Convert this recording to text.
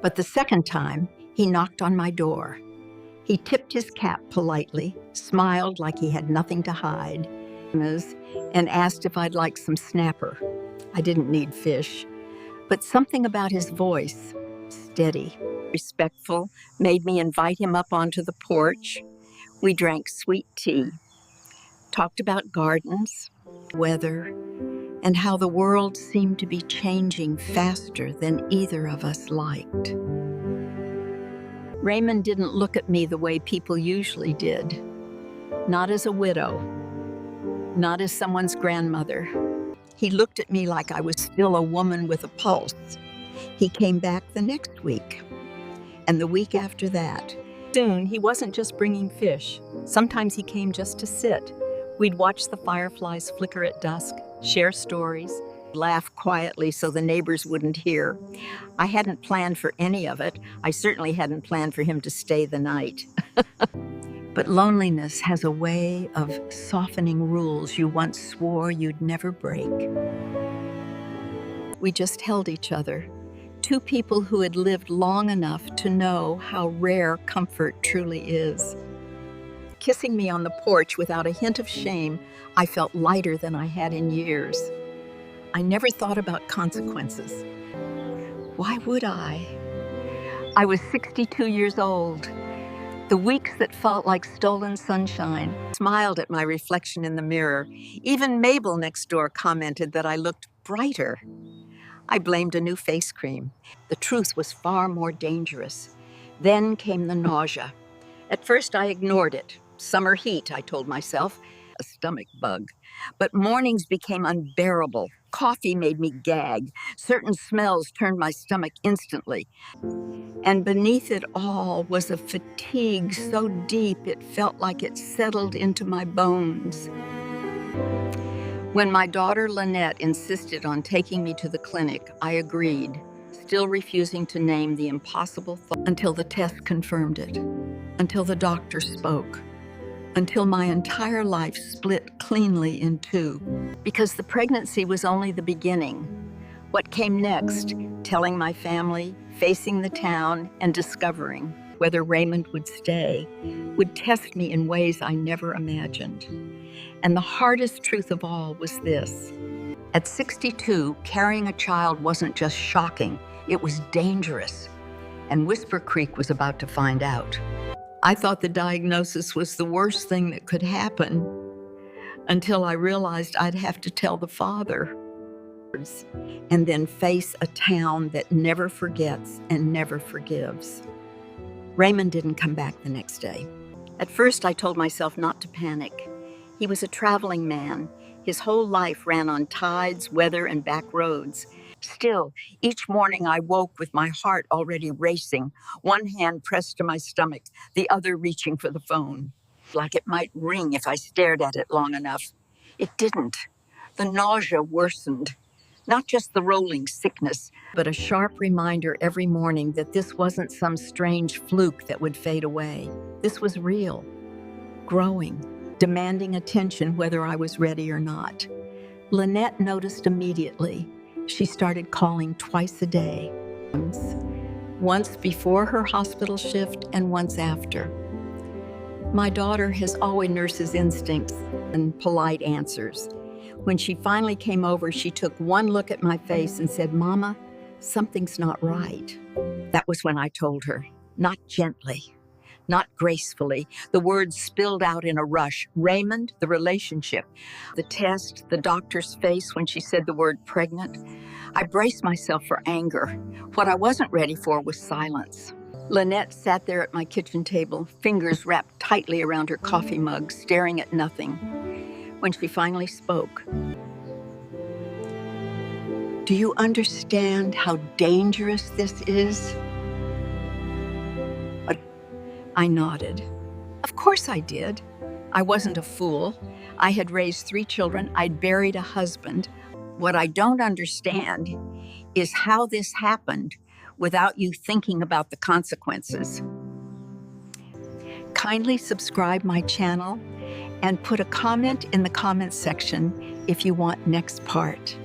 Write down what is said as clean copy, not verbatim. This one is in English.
But the second time, he knocked on my door. He tipped his cap politely, smiled like he had nothing to hide, and asked if I'd like some snapper. I didn't need fish, but something about his voice, steady, respectful, made me invite him up onto the porch. We drank sweet tea, talked about gardens, weather, and how the world seemed to be changing faster than either of us liked. Raymond didn't look at me the way people usually did. Not as a widow, not as someone's grandmother. He looked at me like I was still a woman with a pulse. He came back the next week, and the week after that. Soon, he wasn't just bringing fish. Sometimes he came just to sit. We'd watch the fireflies flicker at dusk, share stories, Laugh quietly so the neighbors wouldn't hear. I hadn't planned for any of it. I certainly hadn't planned for him to stay the night. But loneliness has a way of softening rules you once swore you'd never break. We just held each other, two people who had lived long enough to know how rare comfort truly is. Kissing me on the porch without a hint of shame, I felt lighter than I had in years. I never thought about consequences. Why would I? I was 62 years old. The weeks that felt like stolen sunshine. Smiled at my reflection in the mirror. Even Mabel next door commented that I looked brighter. I blamed a new face cream. The truth was far more dangerous. Then came the nausea. At first I ignored it. Summer heat, I told myself. A stomach bug. But mornings became unbearable. Coffee made me gag. Certain smells turned my stomach instantly. And beneath it all was a fatigue so deep it felt like it settled into my bones. When my daughter Lynette insisted on taking me to the clinic, I agreed, still refusing to name the impossible thought until the test confirmed it, until the doctor spoke, until my entire life split cleanly in two. Because the pregnancy was only the beginning. What came next, telling my family, facing the town, and discovering whether Raymond would stay, would test me in ways I never imagined. And the hardest truth of all was this. At 62, carrying a child wasn't just shocking, it was dangerous. And Whisper Creek was about to find out. I thought the diagnosis was the worst thing that could happen until I realized I'd have to tell the father and then face a town that never forgets and never forgives. Raymond didn't come back the next day. At first, I told myself not to panic. He was a traveling man. His whole life ran on tides, weather, and back roads. Still, each morning I woke with my heart already racing, one hand pressed to my stomach, the other reaching for the phone, like it might ring if I stared at it long enough. It didn't. The nausea worsened. Not just the rolling sickness, but a sharp reminder every morning that this wasn't some strange fluke that would fade away. This was real, growing, demanding attention whether I was ready or not. Lynette noticed immediately. She started calling twice a day, once before her hospital shift and once after. My daughter has always nurse's instincts and polite answers. When she finally came over, she took one look at my face and said, "Mama, something's not right." That was when I told her, not gently, not gracefully. The words spilled out in a rush. Raymond, the relationship, the test, the doctor's face when she said the word pregnant. I braced myself for anger. What I wasn't ready for was silence. Lynette sat there at my kitchen table, fingers wrapped tightly around her coffee mug, staring at nothing. When she finally spoke, "Do you understand how dangerous this is?" I nodded. Of course I did. I wasn't a fool. I had raised 3 children. I'd buried a husband. What I don't understand is how this happened without you thinking about the consequences. Kindly subscribe my channel and put a comment in the comments section if you want next part.